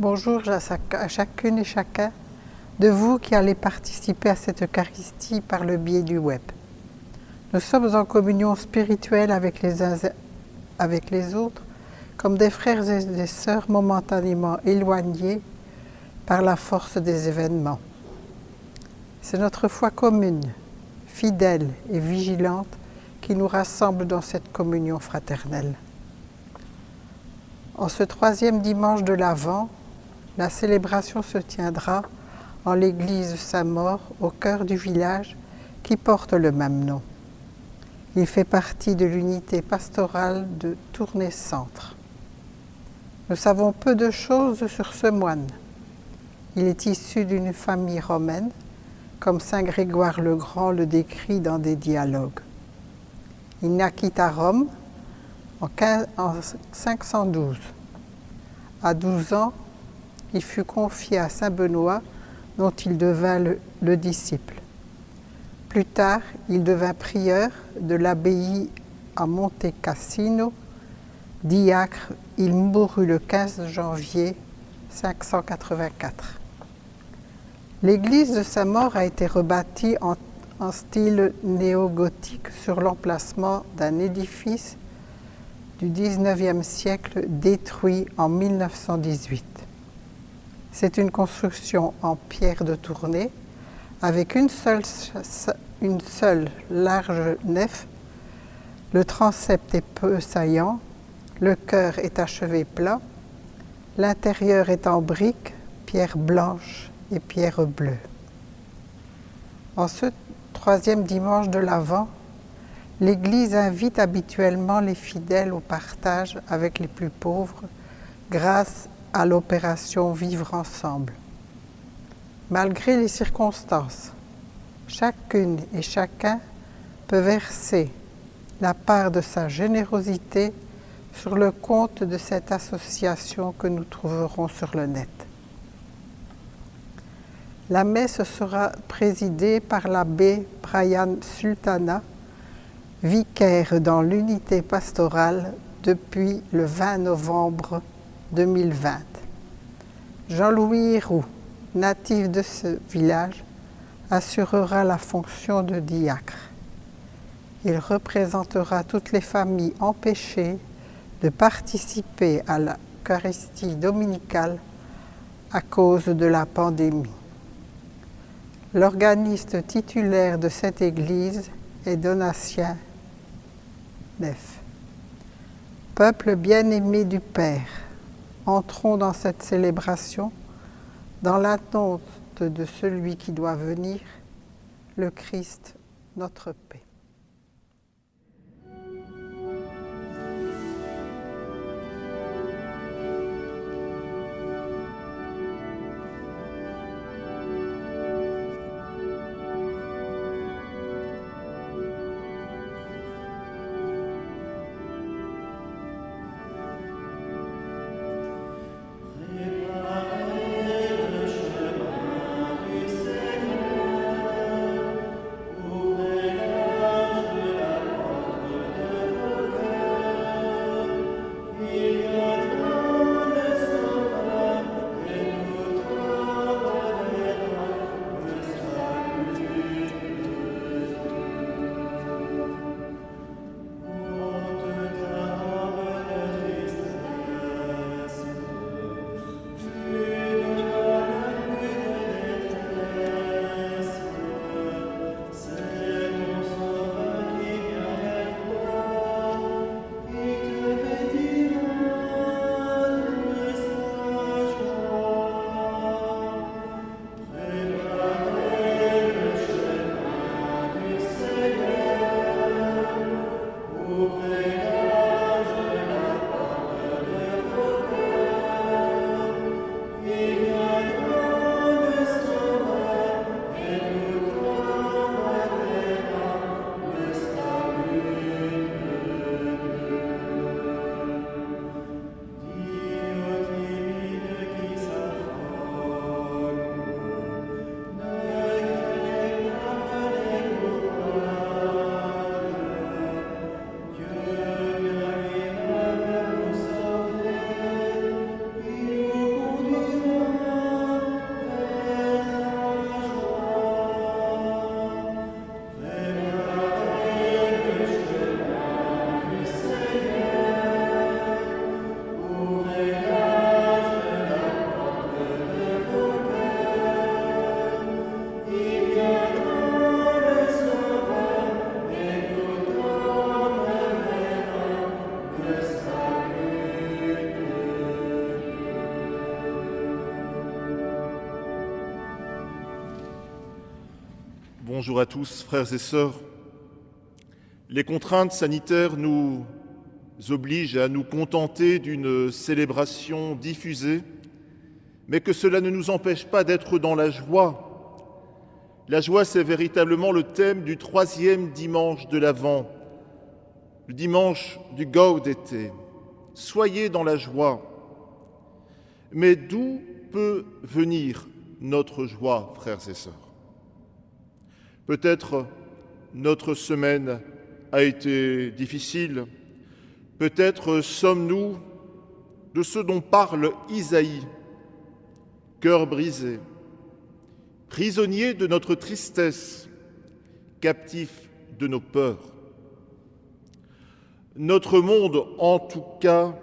Bonjour à chacune et chacun de vous qui allez participer à cette Eucharistie par le biais du web. Nous sommes en communion spirituelle avec les uns avec les autres, comme des frères et des sœurs momentanément éloignés par la force des événements. C'est notre foi commune, fidèle et vigilante qui nous rassemble dans cette communion fraternelle. En ce troisième dimanche de l'Avent, la célébration se tiendra en l'église Saint-Maur, au cœur du village qui porte le même nom. Il fait partie de l'unité pastorale de Tournai-Centre. Nous savons peu de choses sur ce moine. Il est issu d'une famille romaine, comme saint Grégoire le Grand le décrit dans des dialogues. Il naquit à Rome en 512. À 12 ans, il fut confié à saint Benoît, dont il devint le disciple. Plus tard, il devint prieur de l'abbaye à Monte Cassino. Diacre, il mourut le 15 janvier 584. L'église de sa mort a été rebâtie en style néo-gothique sur l'emplacement d'un édifice du XIXe siècle détruit en 1918. C'est une construction en pierre de Tournai avec une seule large nef. Le transept est peu saillant, le chœur est achevé plat, l'intérieur est en briques, pierre blanche et pierre bleue. En ce troisième dimanche de l'Avent, l'Église invite habituellement les fidèles au partage avec les plus pauvres grâce à l'opération Vivre ensemble. Malgré les circonstances, chacune et chacun peut verser la part de sa générosité sur le compte de cette association que nous trouverons sur le net. La messe sera présidée par l'abbé Brian Sultana, vicaire dans l'unité pastorale depuis le 20 novembre 2020. Jean-Louis Héroux, natif de ce village, assurera la fonction de diacre. Il représentera toutes les familles empêchées de participer à l'Eucharistie dominicale à cause de la pandémie. L'organiste titulaire de cette église est Donatien Neff. Peuple bien-aimé du Père, entrons dans cette célébration dans l'attente de celui qui doit venir, le Christ, notre paix. Bonjour à tous, frères et sœurs. Les contraintes sanitaires nous obligent à nous contenter d'une célébration diffusée, mais que cela ne nous empêche pas d'être dans la joie. La joie, c'est véritablement le thème du 3e dimanche de l'Avent, le dimanche du Gaudete. Soyez dans la joie. Mais d'où peut venir notre joie, frères et sœurs? Peut-être notre semaine a été difficile, peut-être sommes-nous de ce dont parle Isaïe, cœur brisé, prisonniers de notre tristesse, captifs de nos peurs. Notre monde, en tout cas,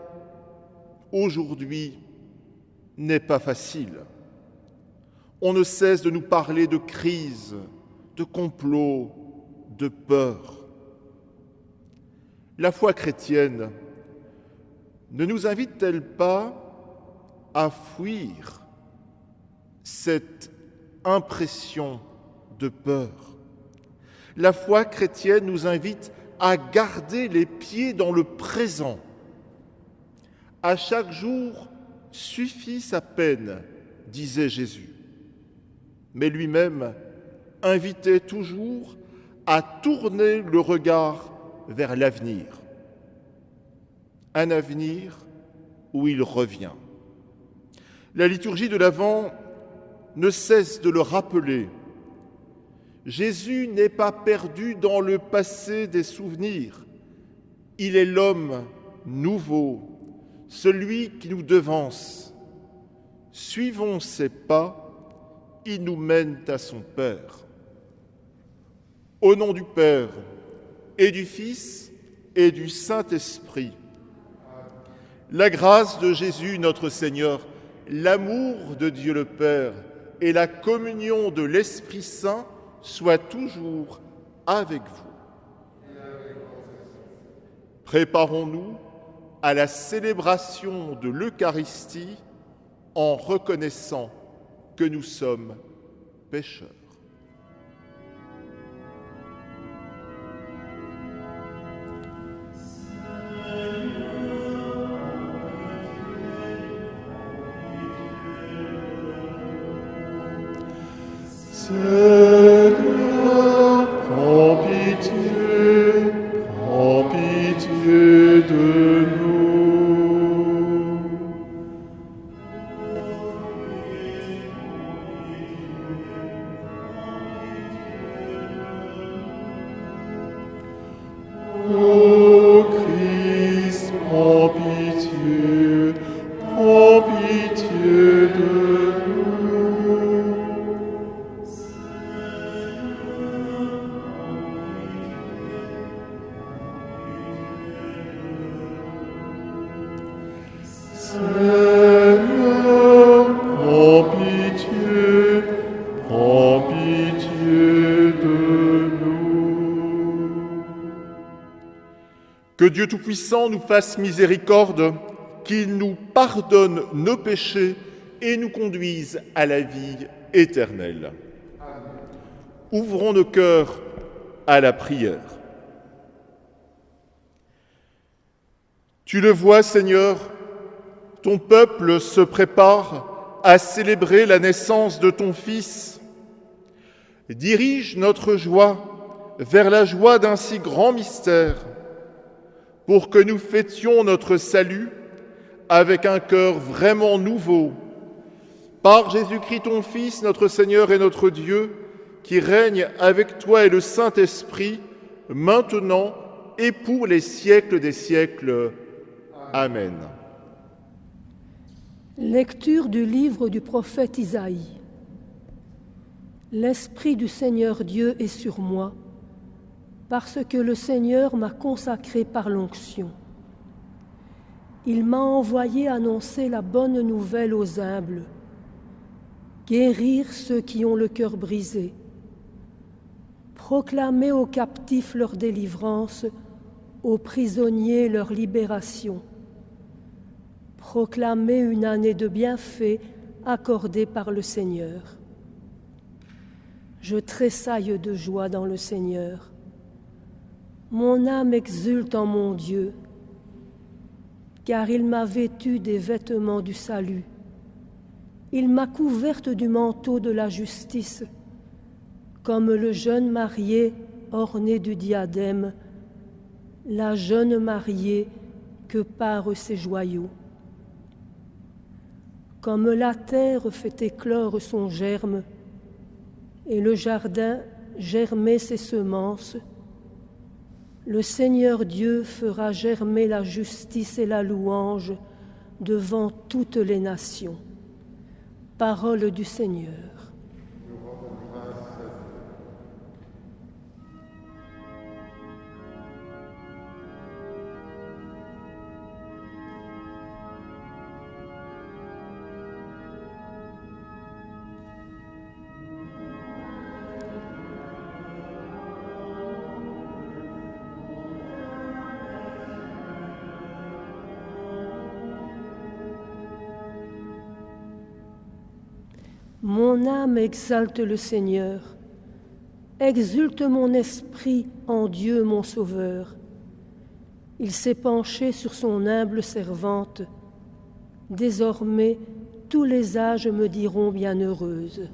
aujourd'hui, n'est pas facile. On ne cesse de nous parler de crise, de complot, de peur. La foi chrétienne ne nous invite-t-elle pas à fuir cette impression de peur? La foi chrétienne nous invite à garder les pieds dans le présent. À chaque jour suffit sa peine, disait Jésus. Mais lui-même invitait toujours à tourner le regard vers l'avenir. Un avenir où il revient. La liturgie de l'Avent ne cesse de le rappeler. Jésus n'est pas perdu dans le passé des souvenirs. Il est l'homme nouveau, celui qui nous devance. Suivons ses pas, il nous mène à son Père. Au nom du Père, et du Fils, et du Saint-Esprit, la grâce de Jésus notre Seigneur, l'amour de Dieu le Père et la communion de l'Esprit Saint soient toujours avec vous. Préparons-nous à la célébration de l'Eucharistie en reconnaissant que nous sommes pécheurs. Seigneur, prends pitié de nous. Ô Christ, prends pitié de nous. Seigneur, prends pitié de nous. Que Dieu Tout-Puissant nous fasse miséricorde, qu'il nous pardonne nos péchés et nous conduise à la vie éternelle. Amen. Ouvrons nos cœurs à la prière. Tu le vois, Seigneur, ton peuple se prépare à célébrer la naissance de ton Fils. Dirige notre joie vers la joie d'un si grand mystère, pour que nous fêtions notre salut avec un cœur vraiment nouveau, par Jésus-Christ ton Fils, notre Seigneur et notre Dieu, qui règne avec toi et le Saint-Esprit, maintenant et pour les siècles des siècles. Amen. Lecture du livre du prophète Isaïe. L'Esprit du Seigneur Dieu est sur moi, parce que le Seigneur m'a consacré par l'onction. Il m'a envoyé annoncer la bonne nouvelle aux humbles, guérir ceux qui ont le cœur brisé, proclamer aux captifs leur délivrance, aux prisonniers leur libération, proclamer une année de bienfaits accordée par le Seigneur. Je tressaille de joie dans le Seigneur. Mon âme exulte en mon Dieu, car il m'a vêtue des vêtements du salut. Il m'a couverte du manteau de la justice, comme le jeune marié orné du diadème, la jeune mariée que parent ses joyaux. Comme la terre fait éclore son germe, et le jardin germer ses semences, le Seigneur Dieu fera germer la justice et la louange devant toutes les nations. Parole du Seigneur. Mon âme exalte le Seigneur, exulte mon esprit en Dieu mon Sauveur. Il s'est penché sur son humble servante. Désormais, tous les âges me diront bienheureuse.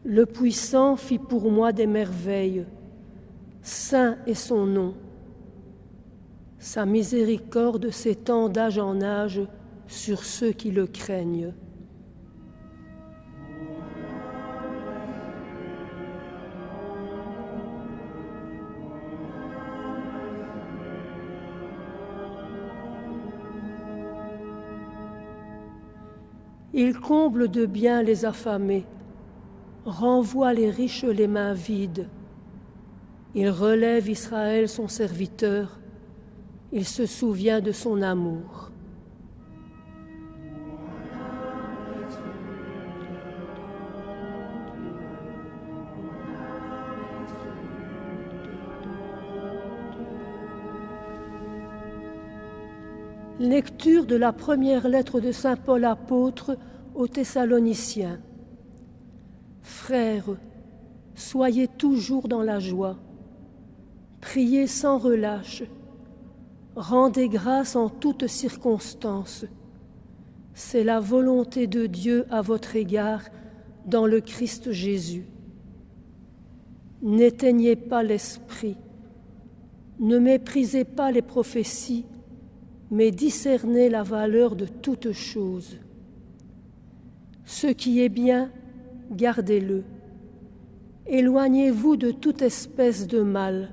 Le Puissant fit pour moi des merveilles. Saint est son nom. Sa miséricorde s'étend d'âge en âge sur ceux qui le craignent. Il comble de bien les affamés, renvoie les riches les mains vides. Il relève Israël son serviteur, il se souvient de son amour. Lecture de la première lettre de saint Paul apôtre aux Thessaloniciens. Frères, soyez toujours dans la joie, priez sans relâche, rendez grâce en toutes circonstances. C'est la volonté de Dieu à votre égard dans le Christ Jésus. N'éteignez pas l'esprit, ne méprisez pas les prophéties, mais discernez la valeur de toutes choses. Ce qui est bien, gardez-le. Éloignez-vous de toute espèce de mal.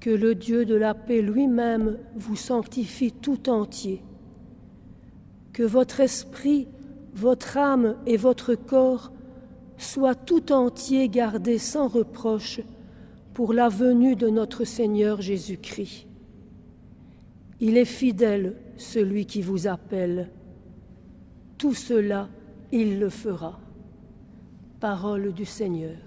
Que le Dieu de la paix lui-même vous sanctifie tout entier. Que votre esprit, votre âme et votre corps soient tout entiers gardés sans reproche pour la venue de notre Seigneur Jésus-Christ. Il est fidèle, celui qui vous appelle. Tout cela, il le fera. Parole du Seigneur.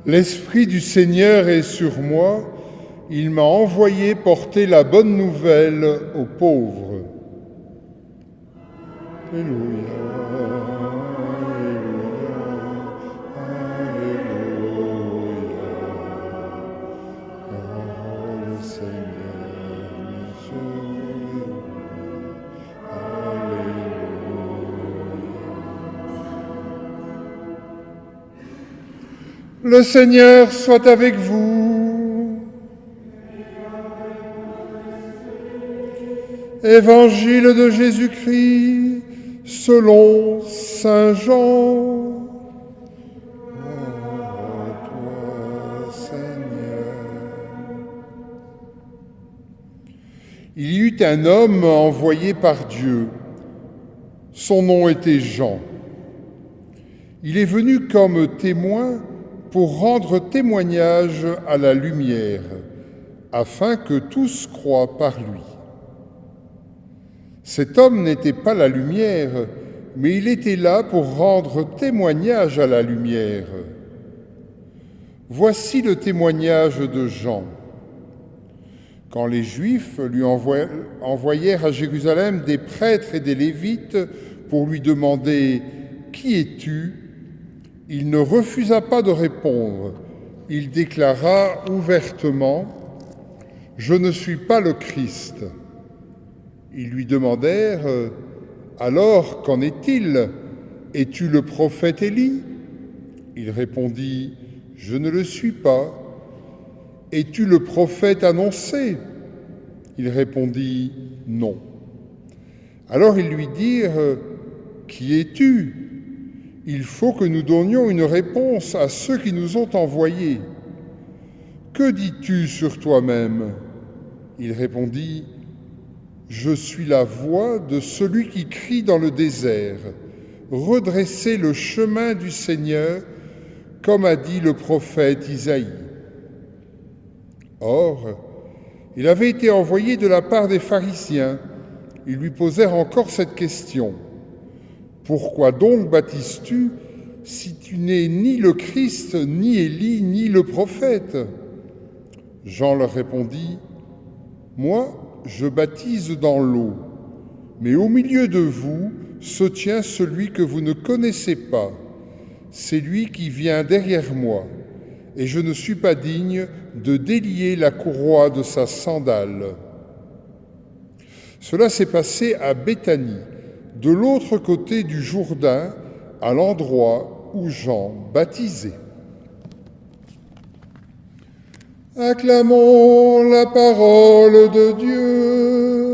L'Esprit du Seigneur est sur moi, il m'a envoyé porter la bonne nouvelle aux pauvres. Alléluia, alléluia, alléluia, oh, le Seigneur Le Seigneur soit avec vous. Évangile de Jésus-Christ selon saint Jean. Gloire à toi, Seigneur. Il y eut un homme envoyé par Dieu. Son nom était Jean. Il est venu comme témoin pour rendre témoignage à la lumière, afin que tous croient par lui. Cet homme n'était pas la lumière, mais il était là pour rendre témoignage à la lumière. Voici le témoignage de Jean. Quand les Juifs lui envoyèrent à Jérusalem des prêtres et des Lévites pour lui demander « Qui es-tu ?», il ne refusa pas de répondre. Il déclara ouvertement « Je ne suis pas le Christ ». Ils lui demandèrent « Alors, qu'en est-il ? Es-tu le prophète Élie ?» Il répondit « Je ne le suis pas. » « Es-tu le prophète annoncé ?» Il répondit « Non. » Alors ils lui dirent « Qui es-tu ? Il faut que nous donnions une réponse à ceux qui nous ont envoyés. Que dis-tu sur toi-même » Il répondit « Je suis la voix de celui qui crie dans le désert. Redressez le chemin du Seigneur, comme a dit le prophète Isaïe. » Or, il avait été envoyé de la part des pharisiens. Ils lui posèrent encore cette question. « Pourquoi donc baptises-tu si tu n'es ni le Christ, ni Élie, ni le prophète ?» Jean leur répondit, « Moi, je baptise dans l'eau, mais au milieu de vous se tient celui que vous ne connaissez pas. C'est lui qui vient derrière moi. Et je ne suis pas digne de délier la courroie de sa sandale. » Cela s'est passé à Béthanie, de l'autre côté du Jourdain, à l'endroit où Jean baptisait. Acclamons la parole de Dieu.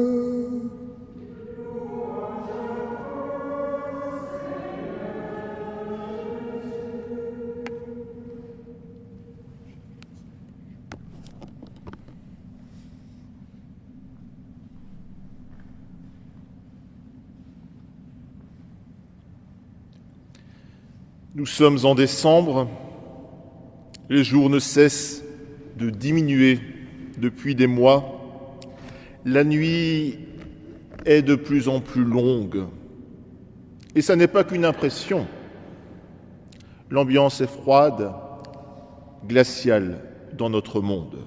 Nous sommes en décembre, les jours ne cessent de diminuer depuis des mois, la nuit est de plus en plus longue, et ça n'est pas qu'une impression. L'ambiance est froide, glaciale dans notre monde.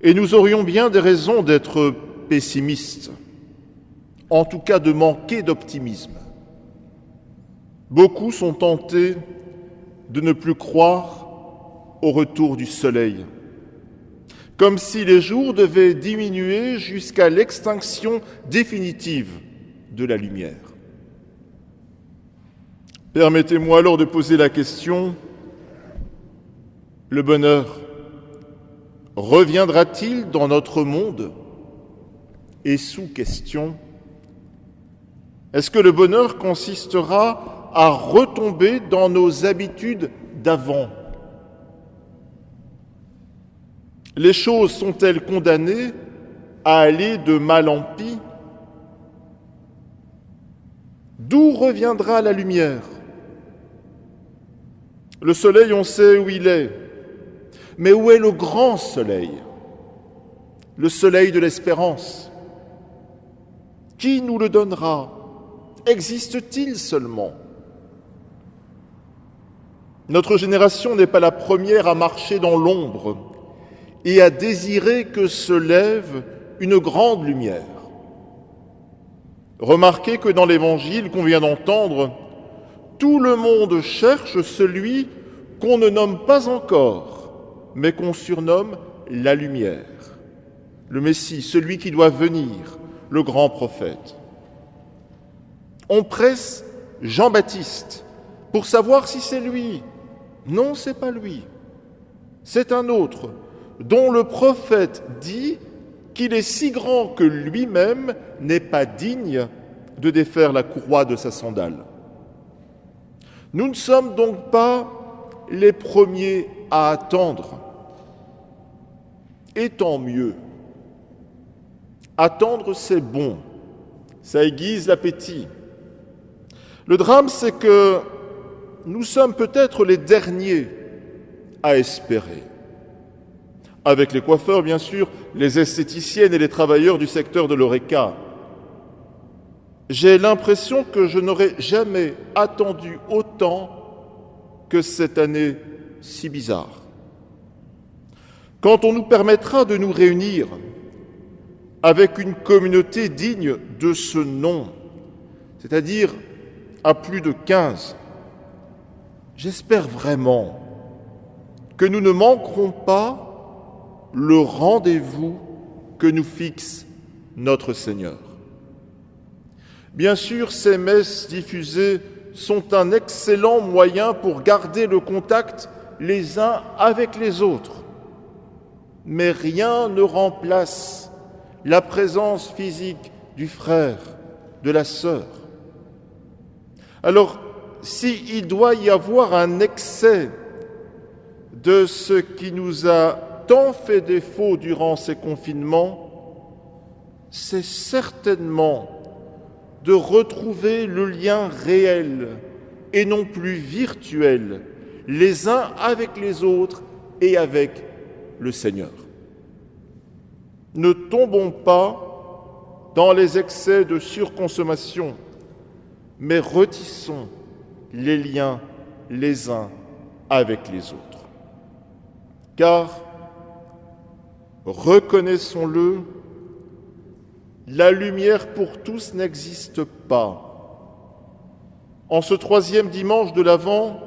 Et nous aurions bien des raisons d'être pessimistes, en tout cas de manquer d'optimisme. Beaucoup sont tentés de ne plus croire au retour du soleil, comme si les jours devaient diminuer jusqu'à l'extinction définitive de la lumière. Permettez-moi alors de poser la question, le bonheur reviendra-t-il dans notre monde ? Et sous question, est-ce que le bonheur consistera à retomber dans nos habitudes d'avant ? Les choses sont-elles condamnées à aller de mal en pis ? D'où reviendra la lumière ? Le soleil, on sait où il est, mais où est le grand soleil ? Le soleil de l'espérance. Qui nous le donnera ? Existe-t-il seulement ? Notre génération n'est pas la première à marcher dans l'ombre et à désirer que se lève une grande lumière. Remarquez que dans l'Évangile qu'on vient d'entendre, tout le monde cherche celui qu'on ne nomme pas encore, mais qu'on surnomme la lumière, le Messie, celui qui doit venir, le grand prophète. On presse Jean-Baptiste pour savoir si c'est lui, Non, c'est pas lui. C'est un autre, dont le prophète dit qu'il est si grand que lui-même n'est pas digne de défaire la courroie de sa sandale. Nous ne sommes donc pas les premiers à attendre. Et tant mieux. Attendre, c'est bon. Ça aiguise l'appétit. Le drame, c'est que nous sommes peut-être les derniers à espérer. Avec les coiffeurs, bien sûr, les esthéticiennes et les travailleurs du secteur de l'Horeca. J'ai l'impression que je n'aurais jamais attendu autant que cette année si bizarre. Quand on nous permettra de nous réunir avec une communauté digne de ce nom, c'est-à-dire à plus de 15, j'espère vraiment que nous ne manquerons pas le rendez-vous que nous fixe notre Seigneur. Bien sûr, ces messes diffusées sont un excellent moyen pour garder le contact les uns avec les autres. Mais rien ne remplace la présence physique du frère, de la sœur. Alors, s'il doit y avoir un excès de ce qui nous a tant fait défaut durant ces confinements, c'est certainement de retrouver le lien réel et non plus virtuel, les uns avec les autres et avec le Seigneur. Ne tombons pas dans les excès de surconsommation, mais retissons les liens les uns avec les autres. Car, reconnaissons-le, la lumière pour tous n'existe pas. En ce 3e dimanche de l'Avent,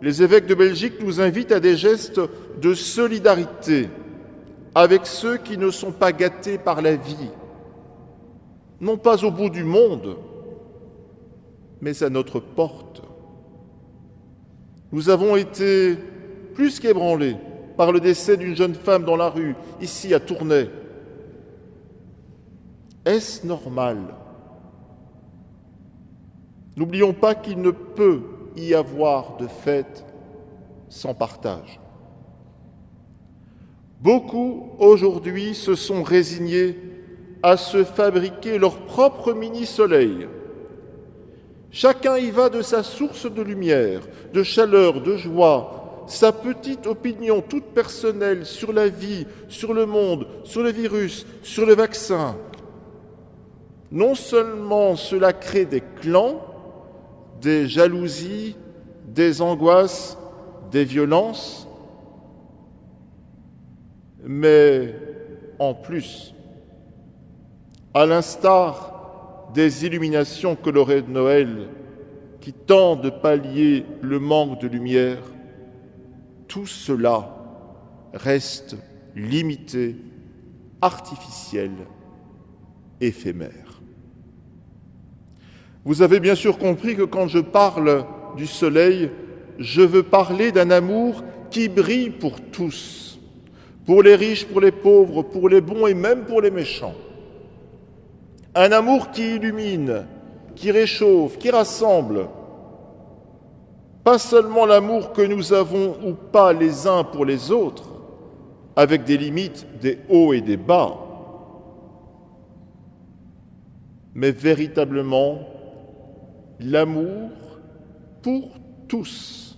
les évêques de Belgique nous invitent à des gestes de solidarité avec ceux qui ne sont pas gâtés par la vie, non pas au bout du monde, mais à notre porte. Nous avons été plus qu'ébranlés par le décès d'une jeune femme dans la rue, ici à Tournai. Est-ce normal ? N'oublions pas qu'il ne peut y avoir de fête sans partage. Beaucoup, aujourd'hui, se sont résignés à se fabriquer leur propre mini-soleil. Chacun y va de sa source de lumière, de chaleur, de joie, sa petite opinion toute personnelle sur la vie, sur le monde, sur le virus, sur le vaccin. Non seulement cela crée des clans, des jalousies, des angoisses, des violences, mais en plus, à l'instar des illuminations colorées de Noël qui tentent de pallier le manque de lumière, tout cela reste limité, artificiel, éphémère. Vous avez bien sûr compris que quand je parle du soleil, je veux parler d'un amour qui brille pour tous, pour les riches, pour les pauvres, pour les bons et même pour les méchants. Un amour qui illumine, qui réchauffe, qui rassemble. Pas seulement l'amour que nous avons ou pas les uns pour les autres, avec des limites, des hauts et des bas, mais véritablement l'amour pour tous.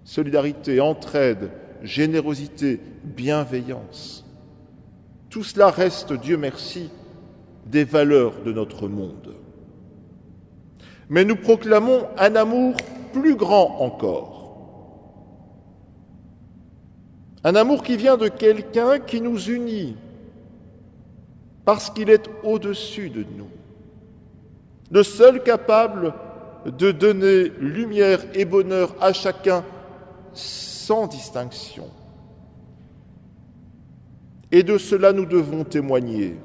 Solidarité, entraide, générosité, bienveillance. Tout cela reste, Dieu merci, des valeurs de notre monde. Mais nous proclamons un amour plus grand encore. Un amour qui vient de quelqu'un qui nous unit, parce qu'il est au-dessus de nous. Le seul capable de donner lumière et bonheur à chacun sans distinction. Et de cela nous devons témoigner.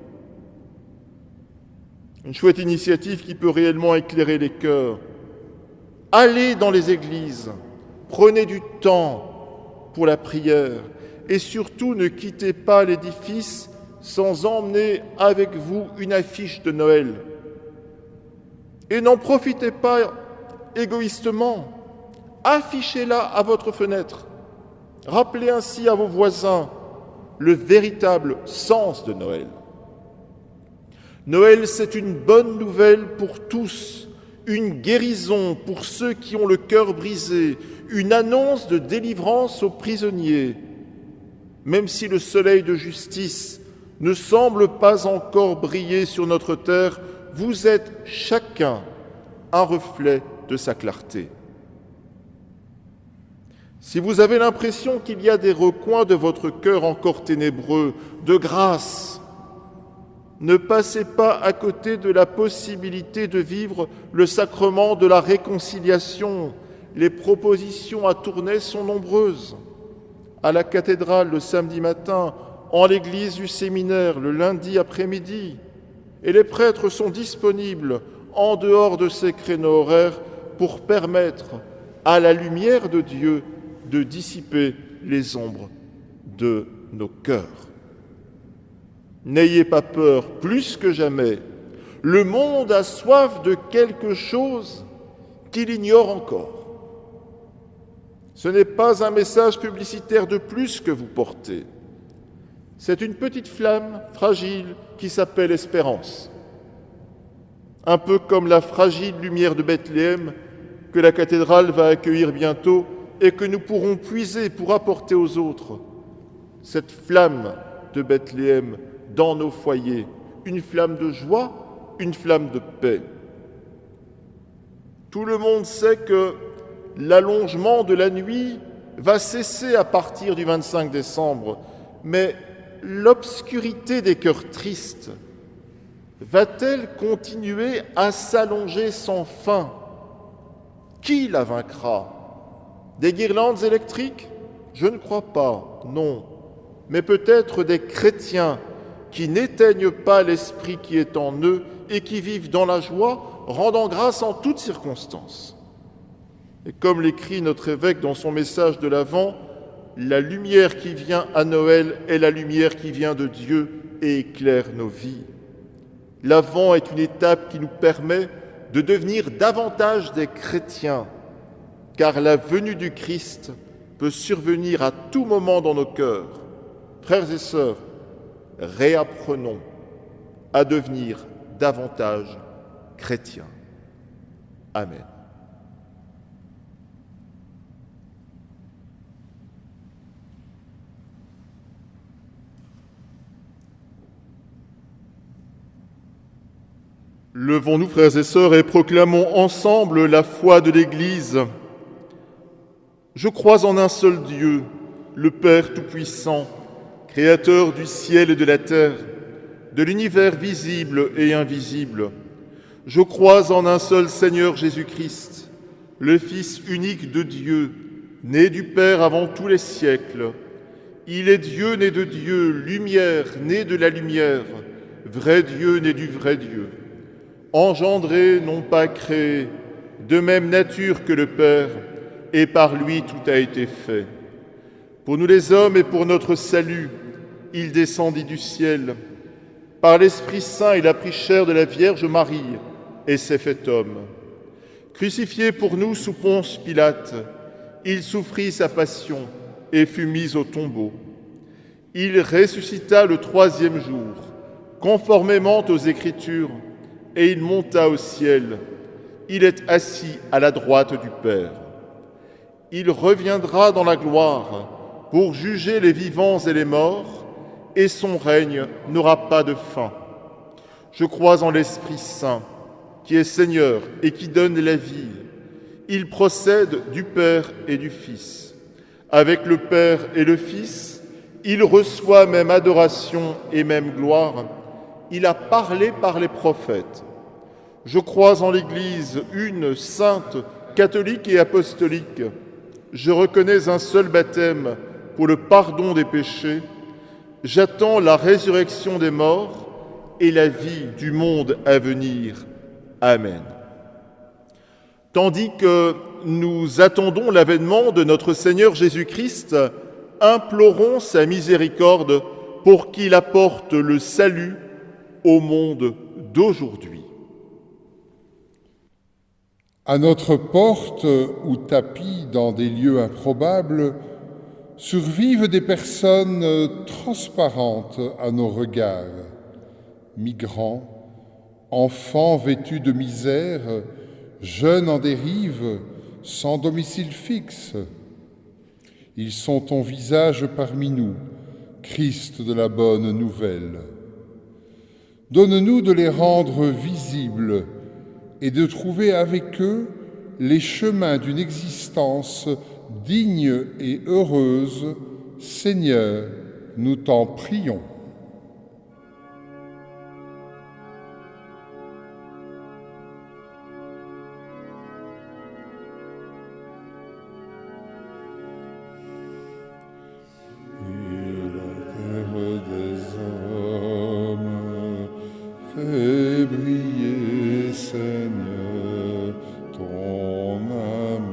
Une chouette initiative qui peut réellement éclairer les cœurs. Allez dans les églises, Prenez du temps pour la prière et surtout ne quittez pas l'édifice sans emmener avec vous une affiche de Noël. Et n'en profitez pas égoïstement, affichez-la à votre fenêtre. Rappelez ainsi à vos voisins le véritable sens de Noël. Noël, c'est une bonne nouvelle pour tous, une guérison pour ceux qui ont le cœur brisé, une annonce de délivrance aux prisonniers. Même si le soleil de justice ne semble pas encore briller sur notre terre, vous êtes chacun un reflet de sa clarté. Si vous avez l'impression qu'il y a des recoins de votre cœur encore ténébreux, de grâce, ne passez pas à côté de la possibilité de vivre le sacrement de la réconciliation. Les propositions à Tournai sont nombreuses. À la cathédrale le samedi matin, en l'église du séminaire le lundi après-midi. Et les prêtres sont disponibles en dehors de ces créneaux horaires pour permettre à la lumière de Dieu de dissiper les ombres de nos cœurs. N'ayez pas peur, plus que jamais. Le monde a soif de quelque chose qu'il ignore encore. Ce n'est pas un message publicitaire de plus que vous portez. C'est une petite flamme fragile qui s'appelle espérance. Un peu comme la fragile lumière de Bethléem que la cathédrale va accueillir bientôt et que nous pourrons puiser pour apporter aux autres. Cette flamme de Bethléem dans nos foyers, une flamme de joie, une flamme de paix. Tout le monde sait que l'allongement de la nuit va cesser à partir du 25 décembre, mais l'obscurité des cœurs tristes va-t-elle continuer à s'allonger sans fin? Qui la vaincra? Des guirlandes électriques? Je ne crois pas, non. Mais peut-être des chrétiens qui n'éteignent pas l'esprit qui est en eux et qui vivent dans la joie, rendant grâce en toutes circonstances. Et comme l'écrit notre évêque dans son message de l'Avent, la lumière qui vient à Noël est la lumière qui vient de Dieu et éclaire nos vies. L'Avent est une étape qui nous permet de devenir davantage des chrétiens, car la venue du Christ peut survenir à tout moment dans nos cœurs. Frères et sœurs, réapprenons à devenir davantage chrétiens. Amen. Levons-nous, frères et sœurs, et proclamons ensemble la foi de l'Église. Je crois en un seul Dieu, le Père Tout-Puissant, Créateur du ciel et de la terre, de l'univers visible et invisible. Je crois en un seul Seigneur Jésus-Christ, le Fils unique de Dieu, né du Père avant tous les siècles. Il est Dieu né de Dieu, lumière né de la lumière, vrai Dieu né du vrai Dieu. Engendré, non pas créé, de même nature que le Père, et par lui tout a été fait. Pour nous les hommes et pour notre salut, il descendit du ciel. Par l'Esprit Saint, il a pris chair de la Vierge Marie et s'est fait homme. Crucifié pour nous sous Ponce Pilate, il souffrit sa passion et fut mis au tombeau. Il ressuscita le 3e jour, conformément aux Écritures, et il monta au ciel. Il est assis à la droite du Père. Il reviendra dans la gloire pour juger les vivants et les morts, et son règne n'aura pas de fin. Je crois en l'Esprit Saint, qui est Seigneur et qui donne la vie. Il procède du Père et du Fils. Avec le Père et le Fils, il reçoit même adoration et même gloire. Il a parlé par les prophètes. Je crois en l'Église une, sainte, catholique et apostolique. Je reconnais un seul baptême pour le pardon des péchés. J'attends la résurrection des morts et la vie du monde à venir. Amen. Tandis que nous attendons l'avènement de notre Seigneur Jésus-Christ, implorons sa miséricorde pour qu'il apporte le salut au monde d'aujourd'hui. À notre porte ou tapis dans des lieux improbables, survivent des personnes transparentes à nos regards, migrants, enfants vêtus de misère, jeunes en dérive, sans domicile fixe. Ils sont ton visage parmi nous, Christ de la bonne nouvelle. Donne-nous de les rendre visibles et de trouver avec eux les chemins d'une existence digne et heureuse. Seigneur, nous t'en prions. Fais briller, Seigneur, ton amour.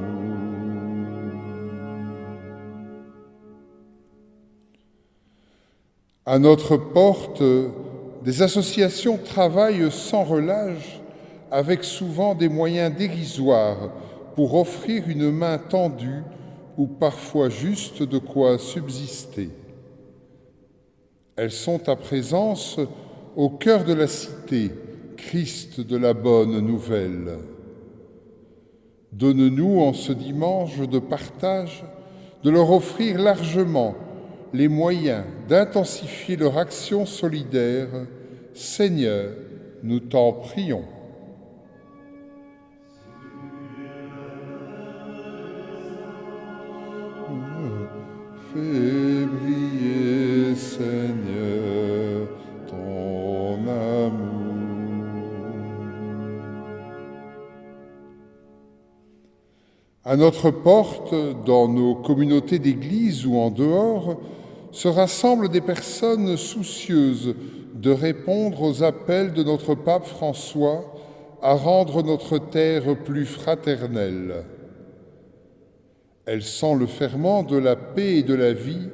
À notre porte, des associations travaillent sans relâche, avec souvent des moyens dérisoires, pour offrir une main tendue ou parfois juste de quoi subsister. Elles sont à présence au cœur de la cité, Christ de la bonne nouvelle. Donne-nous en ce dimanche de partage de leur offrir largement les moyens d'intensifier leur action solidaire. Seigneur, nous t'en prions. Fais briller, Seigneur, ton amour. À notre porte, dans nos communautés d'église ou en dehors, se rassemblent des personnes soucieuses de répondre aux appels de notre pape François à rendre notre terre plus fraternelle. Elles sont le ferment de la paix et de la vie,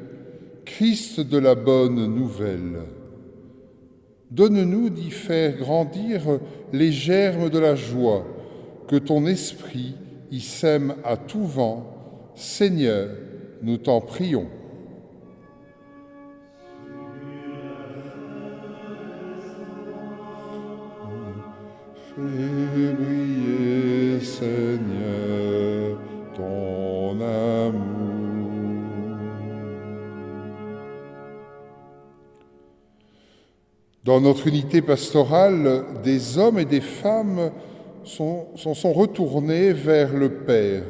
Christ de la bonne nouvelle. Donne-nous d'y faire grandir les germes de la joie, que ton esprit y sème à tout vent. Seigneur, nous t'en prions. Fais briller, Seigneur, ton amour. Dans notre unité pastorale, des hommes et des femmes sont retournés vers le Père.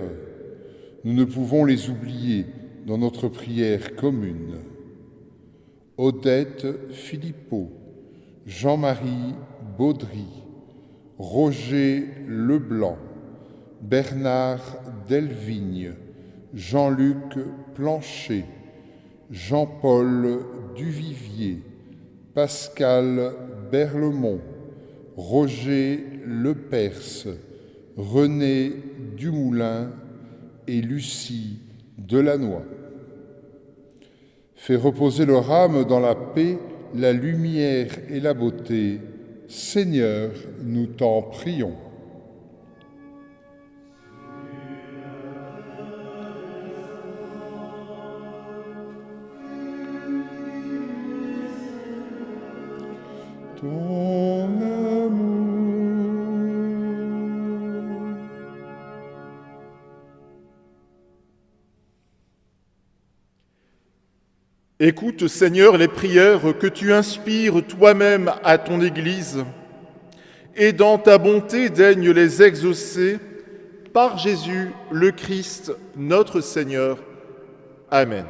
Nous ne pouvons les oublier dans notre prière commune. Odette Philippot, Jean-Marie Baudry, Roger Leblanc, Bernard Delvigne, Jean-Luc Plancher, Jean-Paul Duvivier, Pascal Berlemont, Roger Lepers, René Dumoulin et Lucie Delannoy. Fais reposer leur âme dans la paix, la lumière et la beauté. Seigneur, nous t'en prions. Ton amour. Écoute, Seigneur, les prières que tu inspires toi-même à ton Église, et dans ta bonté daignes les exaucer par Jésus le Christ, notre Seigneur. Amen.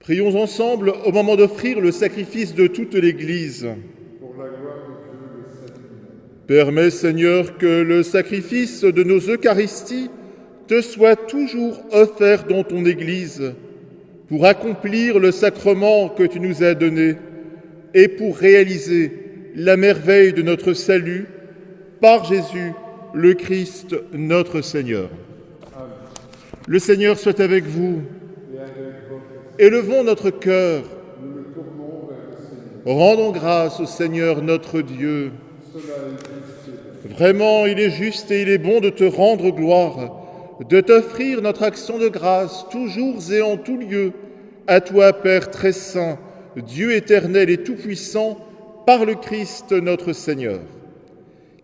Prions ensemble au moment d'offrir le sacrifice de toute l'Église. Pour la gloire de Dieu, le salut. Permets, Seigneur, que le sacrifice de nos Eucharisties te soit toujours offert dans ton Église pour accomplir le sacrement que tu nous as donné et pour réaliser la merveille de notre salut par Jésus, le Christ, notre Seigneur. Amen. Le Seigneur soit avec vous. Et avec votre Élevons notre cœur. nous le tournons vers le Seigneur. Rendons grâce au Seigneur notre Dieu. Cela est juste. Vraiment, il est juste et il est bon de te rendre gloire, de t'offrir notre action de grâce, toujours et en tout lieu, à toi, Père très saint, Dieu éternel et tout-puissant, par le Christ notre Seigneur.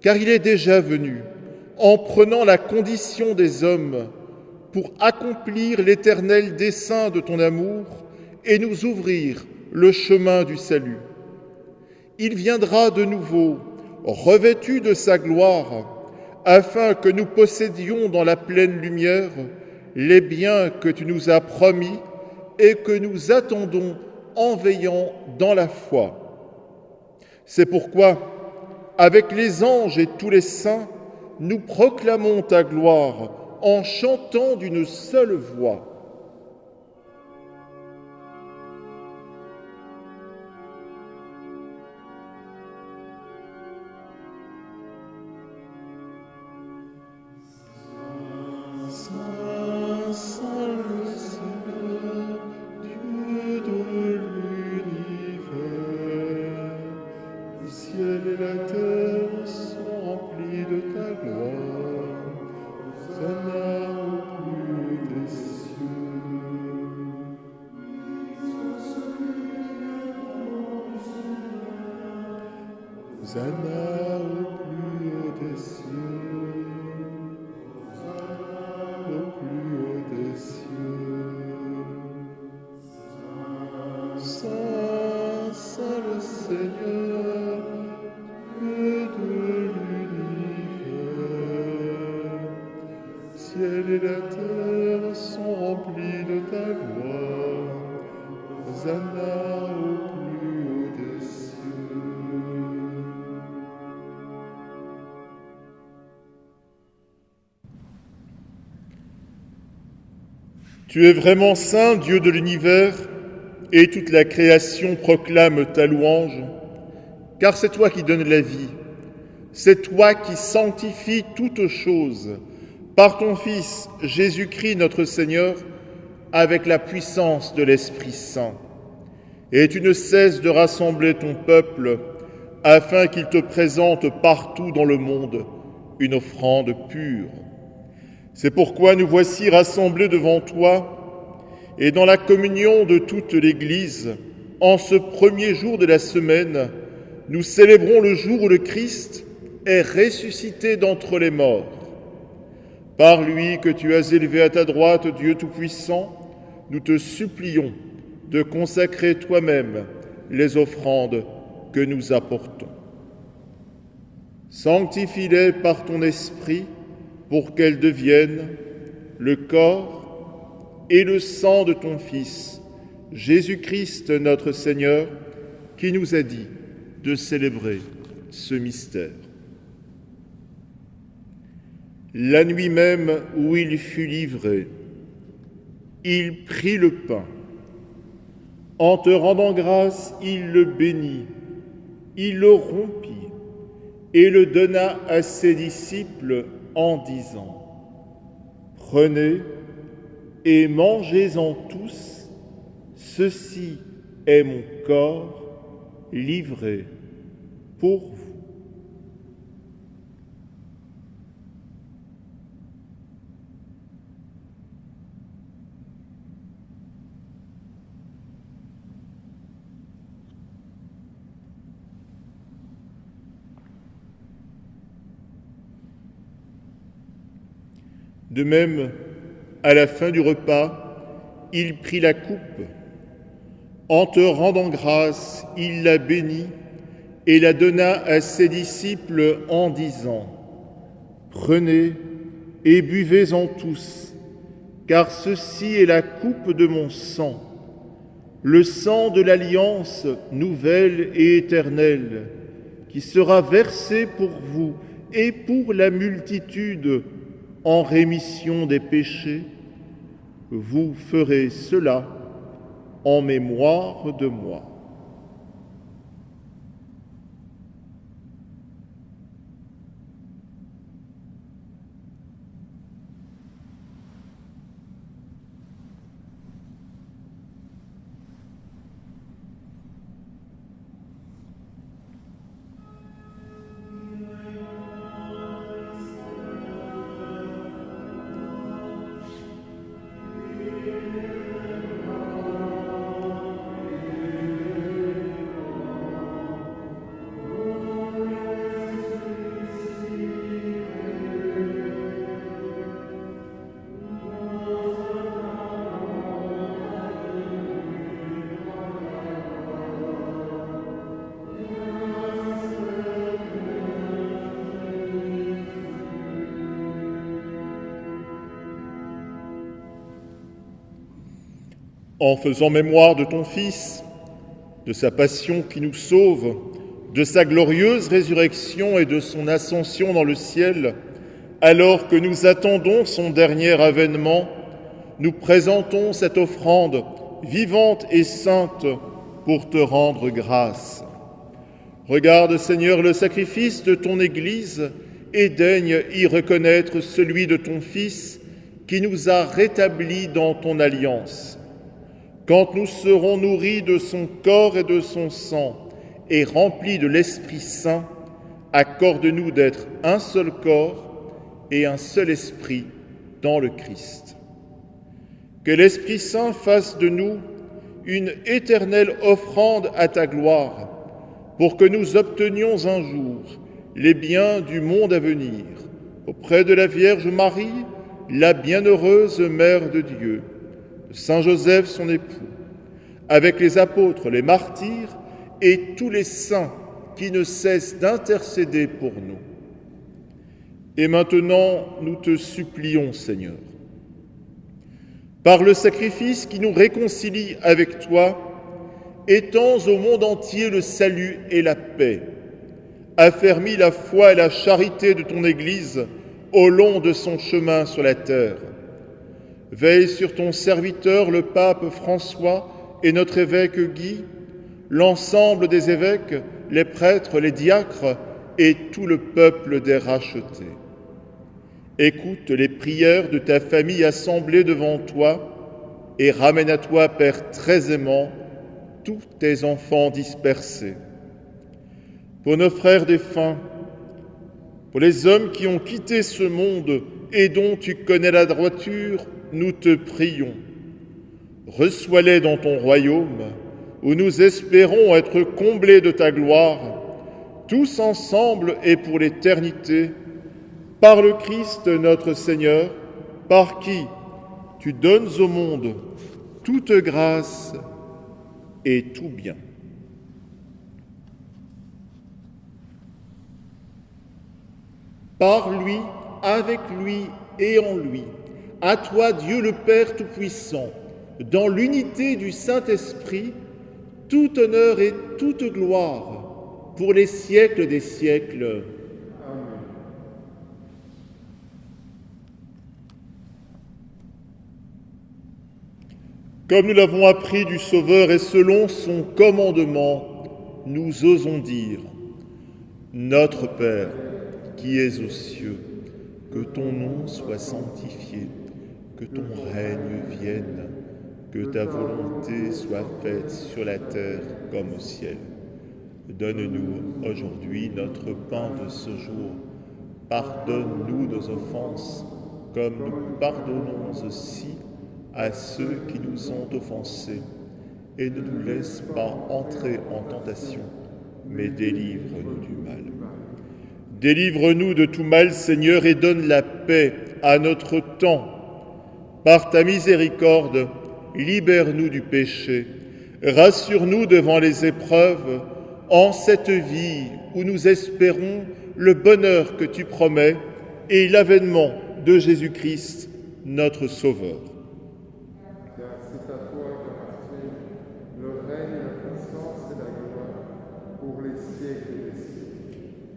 Car il est déjà venu, en prenant la condition des hommes, pour accomplir l'éternel dessein de ton amour et nous ouvrir le chemin du salut. Il viendra de nouveau, revêtu de sa gloire, afin que nous possédions dans la pleine lumière les biens que tu nous as promis et que nous attendons en veillant dans la foi. C'est pourquoi, avec les anges et tous les saints, nous proclamons ta gloire en chantant d'une seule voix. Hosanna au plus haut des cieux. Au plus haut des cieux. Saint, Saint le Seigneur, Dieu de l'univers. Ciel et la terre sont remplis de ta gloire. Hosanna au plus haut des cieux. Tu es vraiment saint, Dieu de l'univers, et toute la création proclame ta louange, car c'est toi qui donnes la vie, c'est toi qui sanctifies toutes choses, par ton Fils Jésus-Christ notre Seigneur, avec la puissance de l'Esprit Saint. Et tu ne cesses de rassembler ton peuple, afin qu'il te présente partout dans le monde une offrande pure. C'est pourquoi nous voici rassemblés devant toi et dans la communion de toute l'Église, en ce premier jour de la semaine, nous célébrons le jour où le Christ est ressuscité d'entre les morts. Par lui que tu as élevé à ta droite, Dieu Tout-Puissant, nous te supplions de consacrer toi-même les offrandes que nous apportons. Sanctifie-les par ton esprit, pour qu'elles deviennent le corps et le sang de ton Fils, Jésus-Christ notre Seigneur, qui nous a dit de célébrer ce mystère. La nuit même où il fut livré, il prit le pain. En te rendant grâce, il le bénit, il le rompit et le donna à ses disciples en disant : « Prenez et mangez-en tous, ceci est mon corps livré pour vous. » De même, à la fin du repas, il prit la coupe. En te rendant grâce, il la bénit et la donna à ses disciples en disant : « Prenez et buvez-en tous, car ceci est la coupe de mon sang, le sang de l'alliance nouvelle et éternelle, qui sera versé pour vous et pour la multitude en rémission des péchés, vous ferez cela en mémoire de moi. En faisant mémoire de ton Fils, de sa passion qui nous sauve, de sa glorieuse résurrection et de son ascension dans le ciel, alors que nous attendons son dernier avènement, nous présentons cette offrande vivante et sainte pour te rendre grâce. Regarde, Seigneur, le sacrifice de ton Église et daigne y reconnaître celui de ton Fils qui nous a rétablis dans ton alliance. Quand nous serons nourris de son corps et de son sang et remplis de l'Esprit Saint, accorde-nous d'être un seul corps et un seul esprit dans le Christ. Que l'Esprit Saint fasse de nous une éternelle offrande à ta gloire, pour que nous obtenions un jour les biens du monde à venir, auprès de la Vierge Marie, la bienheureuse Mère de Dieu, de Saint Joseph son époux, avec les apôtres, les martyrs et tous les saints qui ne cessent d'intercéder pour nous. Et maintenant, nous te supplions, Seigneur, par le sacrifice qui nous réconcilie avec toi, étends au monde entier le salut et la paix. Affermis la foi et la charité de ton Église au long de son chemin sur la terre. Veille sur ton serviteur, le pape François, et notre évêque Guy, l'ensemble des évêques, les prêtres, les diacres et tout le peuple des rachetés. Écoute les prières de ta famille assemblée devant toi et ramène à toi, Père très aimant, tous tes enfants dispersés. Pour nos frères défunts, pour les hommes qui ont quitté ce monde et dont tu connais la droiture, nous te prions. Reçois-les dans ton royaume, où nous espérons être comblés de ta gloire, tous ensemble et pour l'éternité, par le Christ notre Seigneur, par qui tu donnes au monde toute grâce et tout bien. Par lui, avec lui et en lui, à toi Dieu le Père Tout-Puissant, dans l'unité du Saint-Esprit, tout honneur et toute gloire pour les siècles des siècles. Amen. Comme nous l'avons appris du Sauveur et selon son commandement, nous osons dire « Notre Père, qui es aux cieux, que ton nom soit sanctifié, que ton règne vienne, que ta volonté soit faite sur la terre comme au ciel. Donne-nous aujourd'hui notre pain de ce jour. Pardonne-nous nos offenses, comme nous pardonnons aussi à ceux qui nous ont offensés. Et ne nous laisse pas entrer en tentation, mais délivre-nous du mal. Délivre-nous de tout mal, Seigneur, et donne la paix à notre temps. Par ta miséricorde, libère-nous du péché, rassure-nous devant les épreuves, en cette vie où nous espérons le bonheur que tu promets et l'avènement de Jésus-Christ, notre Sauveur. Car c'est à toi qu'appartient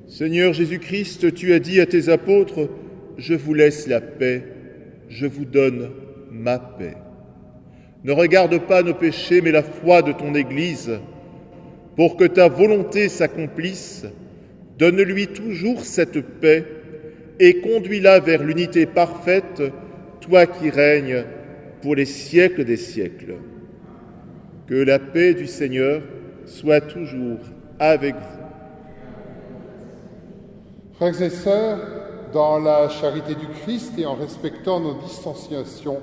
Seigneur Jésus-Christ, tu as dit à tes apôtres, « Je vous laisse la paix, je vous donne ma paix. » Ne regarde pas nos péchés, mais la foi de ton Église. Pour que ta volonté s'accomplisse, donne-lui toujours cette paix et conduis-la vers l'unité parfaite, toi qui règnes pour les siècles des siècles. Que la paix du Seigneur soit toujours avec vous. Frères et sœurs, dans la charité du Christ et en respectant nos distanciations,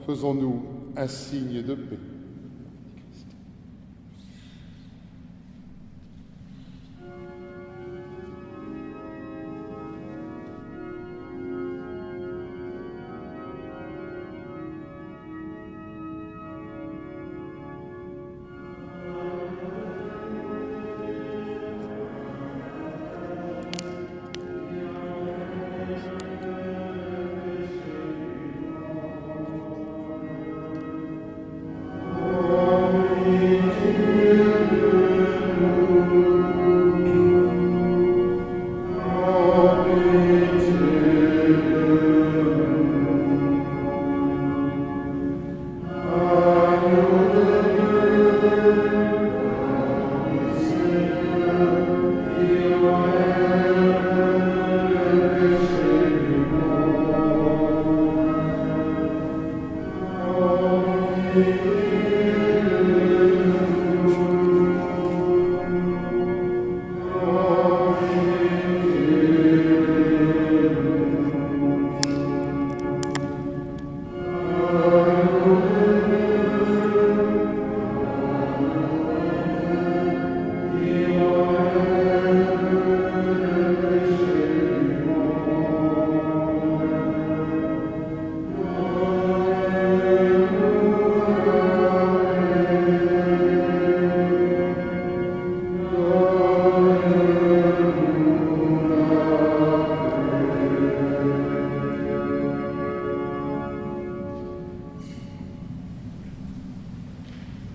faisons-nous un signe de paix.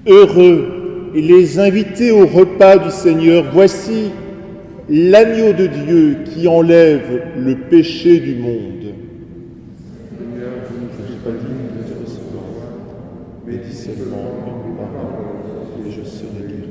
Heureux les invités au repas du Seigneur. Voici l'agneau de Dieu qui enlève le péché du monde. Seigneur, je ne suis pas digne de te recevoir, mais dis seulement une parole et je serai guéri.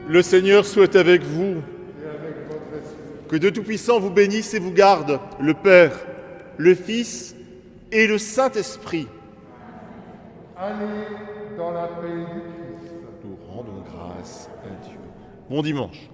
Le Seigneur soit avec vous. Et avec votre esprit. Que Dieu Tout-Puissant vous bénisse et vous garde, le Père, le Fils et le Saint-Esprit. Allez dans la paix du Christ. Nous rendons grâce à Dieu. Bon dimanche.